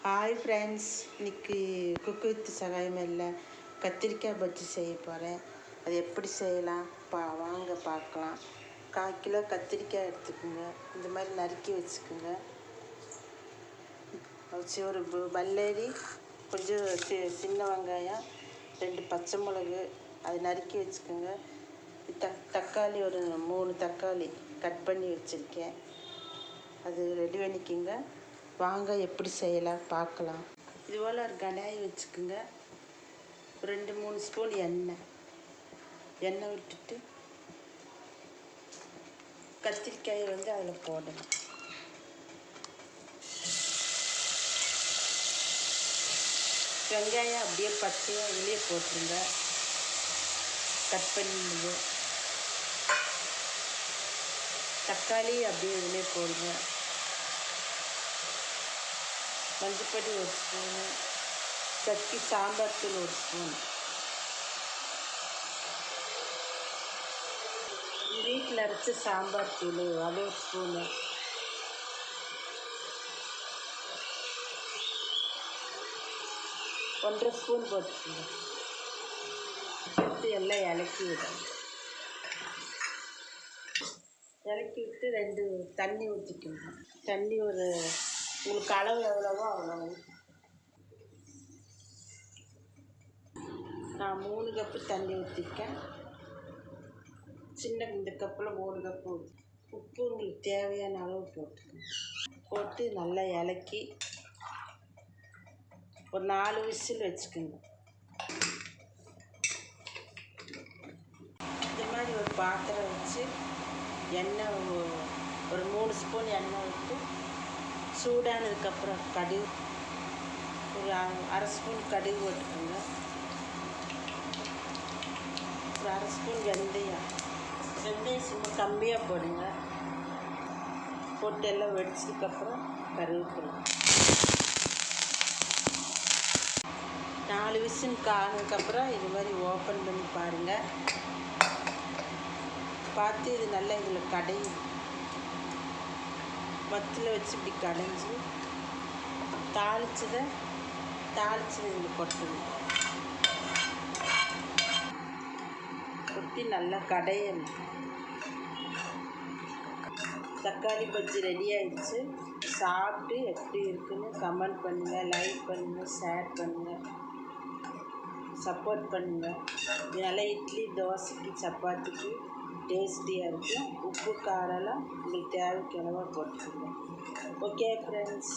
Hi friends, இன்றைக்கி cook with சகாயமில்லை கத்திரிக்காய் பஜ்ஜி செய்ய போகிறேன். அது எப்படி செய்யலாம் வாங்க பார்க்கலாம். 1/4 கிலோ கத்திரிக்காய் எடுத்துக்கோங்க. இந்த மாதிரி நறுக்கி வச்சுக்கோங்க. ஒரு பல்லரி, கொஞ்சம் சின்ன வெங்காயம், 2 பச்சை மிளகு அது நறுக்கி வச்சுக்கோங்க. தக்காளி ஒரு 3 தக்காளி கட் பண்ணி வச்சுருக்கேன். அது ரெடி பண்ணிக்கோங்க. வாங்க எப்படி செய்யலாம் பார்க்கலாம். இதுபோல் ஒரு கடாய் வச்சுக்கோங்க. 2-3 ஸ்பூன் எண்ணெய் விட்டுட்டு கத்திரிக்காயை அதில் போடணும். வெங்காயம் அப்படியே பச்சையாக வெளியே போட்டுருங்க. கட் பண்ணிடுங்க. தக்காளி அப்படியே வெளியே போடுங்க. மஞ்சப்பொடி 1 ஸ்பூனு, சட்னி சாம்பார் தூள் 1 ஸ்பூன், வீட்டில் அரைச்ச சாம்பார் தூள் அது 1 ஸ்பூனு, ஒன்றரை ஸ்பூன் போட்டுக்கோங்க. எடுத்து எல்லாம் இலக்கி விடணும். இலக்கி விட்டு 2 தண்ணி ஊற்றிக்கோங்க. தண்ணி உங்களுக்கு அளவு எவ்வளவோ அவ்வளோ. நான் 3 கப்பு தண்ணி ஊற்றிருக்கேன். இந்த கப்பில் 3 கப்பு உப்பு உங்களுக்கு தேவையான அளவு போட்டு நல்லா இலக்கி ஒரு 4 விசில் வச்சுக்கோங்க. இந்த மாதிரி ஒரு பாத்திரம் வச்சு எண்ணெய் ஒரு 3 ஸ்பூன் எண்ணெய் விட்டு சூடானதுக்கப்புறம் கடுகு ஒரு 1/2 ஸ்பூன் கடுகு போட்டுக்கோங்க. ஒரு 1/2 ஸ்பூன் வெந்தயம் சும்மா கம்மியாக போடுங்க. போட்டு எல்லாம் வெடிச்சதுக்கப்புறம் கருவேப்பிலை 4 விசில் காணதுக்கப்புறம் இது மாதிரி ஓப்பன் பண்ணி பாருங்கள். பார்த்து இது நல்லா இதில் கடையும். மத்தில் வச்சு இப்படி கடைஞ்சி தாளிச்சதை இதில் கொட்டணும். கொட்டி நல்லா கடையணும். தக்காளி பஜ்ஜி ரெடி ஆகிடுச்சு. சாப்பிட்டு எப்படி இருக்குன்னு கமெண்ட் பண்ணுங்கள், லைக் பண்ணுங்கள், ஷேர் பண்ணுங்கள், சப்போர்ட் பண்ணுங்கள். இது நல்லா இட்லி, தோசைக்கு, சப்பாத்திக்கு டேஸ்டியாக இருக்கும். உப்பு காரெல்லாம் உங்களுக்கு தேவைக்கு அளவாக போட்டுக்கோங்க. Okay friends.